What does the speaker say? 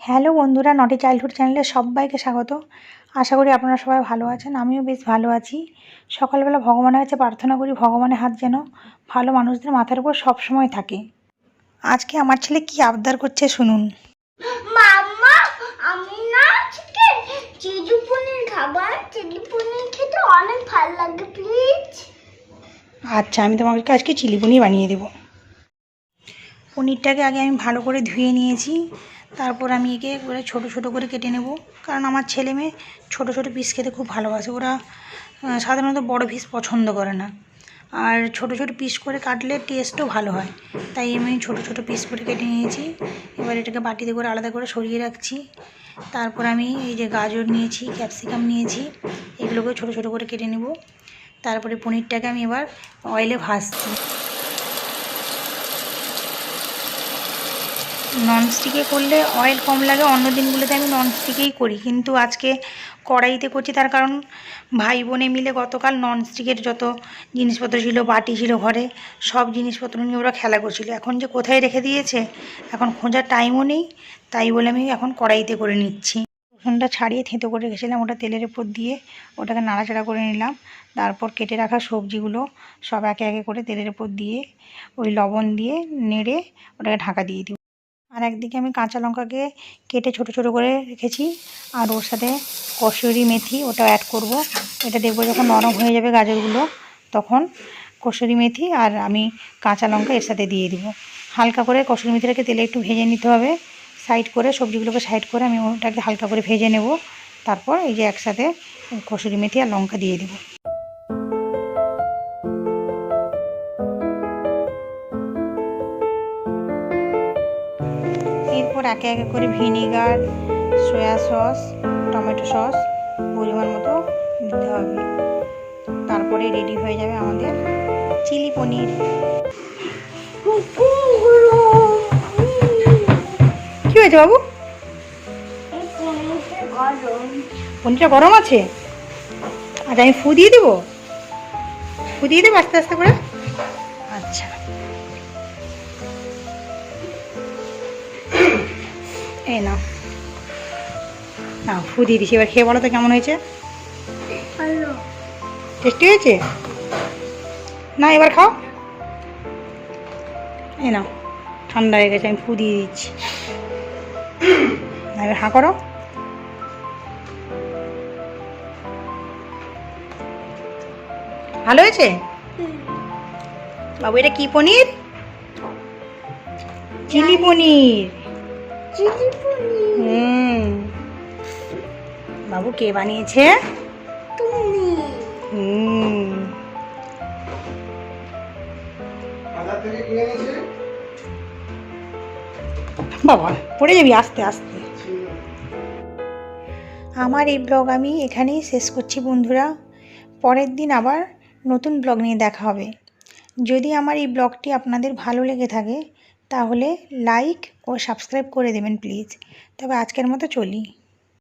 Hello বন্ধুরা, নটি childhood চ্যানেলে সবাইকে স্বাগত। আশা করি আপনারা সবাই ভালো আছেন, আমিও বেশ ভালো আছি। সকালবেলা ভগবানের কাছে প্রার্থনা করি ভগবানের হাত যেন ভালো মানুষদের মাথার উপর সবসময় থাকে। আজকে আমার ছেলে কি আবদার করছে শুনুন। মাম্মা, আমি না আজকে চিলি পনির খাবো। চিলি পনির খেতে অনেক ভালো লাগে, প্লিজ। আচ্ছা, আমি তোমাকে আজকে চিলি পনির বানিয়ে দেবো। পনিরটাকে আগে আমি ভালো করে ধুয়ে নিয়েছি, তারপর আমি একে করে ছোটো ছোটো করে কেটে নেব, কারণ আমার ছেলে মেয়ে ছোটো ছোটো পিস খেতে খুব ভালোবাসে। ওরা সাধারণত বড় পিস পছন্দ করে না, আর ছোটো ছোটো পিস করে কাটলে টেস্টও ভালো হয়, তাই আমি ছোটো ছোটো পিস করে কেটে নিয়েছি। এবার এটাকে বাটিতে করে আলাদা করে সরিয়ে রাখছি। তারপর আমি এই যে গাজর নিয়েছি, ক্যাপসিকাম নিয়েছি, এগুলোকে ছোটো ছোটো করে কেটে নেব। তারপরে পনিরটাকে আমি এবার অয়েলে ভাজছি। ননস্টিকে করলে অয়েল কম লাগে, অন্য দিনগুলোতে আমি ননস্টিকেই করি, কিন্তু আজকে কড়াইতে করছি। তার কারণ ভাই বোনে মিলে গতকাল ননস্টিকের যত জিনিসপত্র ছিল, বাটি ছিল ঘরে, সব জিনিসপত্র নিয়ে ওরা খেলা করছিল। এখন যে কোথায় রেখে দিয়েছে এখন খোঁজার টাইমও নেই, তাই বলে আমি এখন কড়াইতে করে নিচ্ছি। রসুনটা ছাড়িয়ে থেঁতো করে রেখেছিলাম, ওটা তেলের উপর দিয়ে ওটাকে নাড়াচাড়া করে নিলাম। তারপর কেটে রাখা সবজিগুলো সব একে একে করে তেলের উপর দিয়ে ওই লবণ দিয়ে নেড়ে ওটাকে ঢাকা দিয়ে দিই। আর একদিকে আমি কাঁচা লঙ্কাকে কেটে ছোটো ছোটো করে রেখেছি, আর ওর সাথে কসুরি মেথি ওটাও অ্যাড করব। এটা দেখবো যখন নরম হয়ে যাবে গাজরগুলো, তখন কসুরি মেথি আর আমি কাঁচা লঙ্কা এর সাথে দিয়ে দিব। হালকা করে কসুরি মেথিটাকে তেলে একটু ভেজে নিতে হবে। সাইড করে সবজিগুলোকে সাইড করে আমি ওটাকে হালকা করে ভেজে নেব। তারপর এই যে একসাথে কসুরি মেথি আর লঙ্কা দিয়ে দেবো। এরপর একে একে করে vinegar, soya sauce, tomato sauce পরিমাণ মতো দিতে হবে। তারপরে রেডি হয়ে যাবে আমাদের চিলি পনির। কি হয়েছে বাবু? পনিরটা গরম আছে? আচ্ছা, আমি ফু দিয়ে দেবো, ফু দিয়ে দেবো আস্তে আস্তে করে। আচ্ছা, এই না না, ফু দিয়ে দিচ্ছি। এবার খেয়ে বলো তো কেমন হয়েছে? টেস্টি হয়েছে না? এবার খাও। এই না, ঠান্ডা হয়ে গেছে, আমি ফু দিয়ে দিচ্ছি। এবার হাঁ করো। ভালো হয়েছে বাবু? এটা কি পনির? চিলি পনির। বাবু কে বানিয়েছে? তুমি। বাবা পড়ে যাবি, আস্তে আস্তে। আমার এই ব্লগ আমি এখানেই শেষ করছি বন্ধুরা। পরের দিন আবার নতুন ব্লগ নিয়ে দেখা হবে। যদি আমার এই ব্লগটি আপনাদের ভালো লেগে থাকে তাহলে লাইক ও সাবস্ক্রাইব করে দেবেন প্লিজ। তবে আজকের মতো চলি।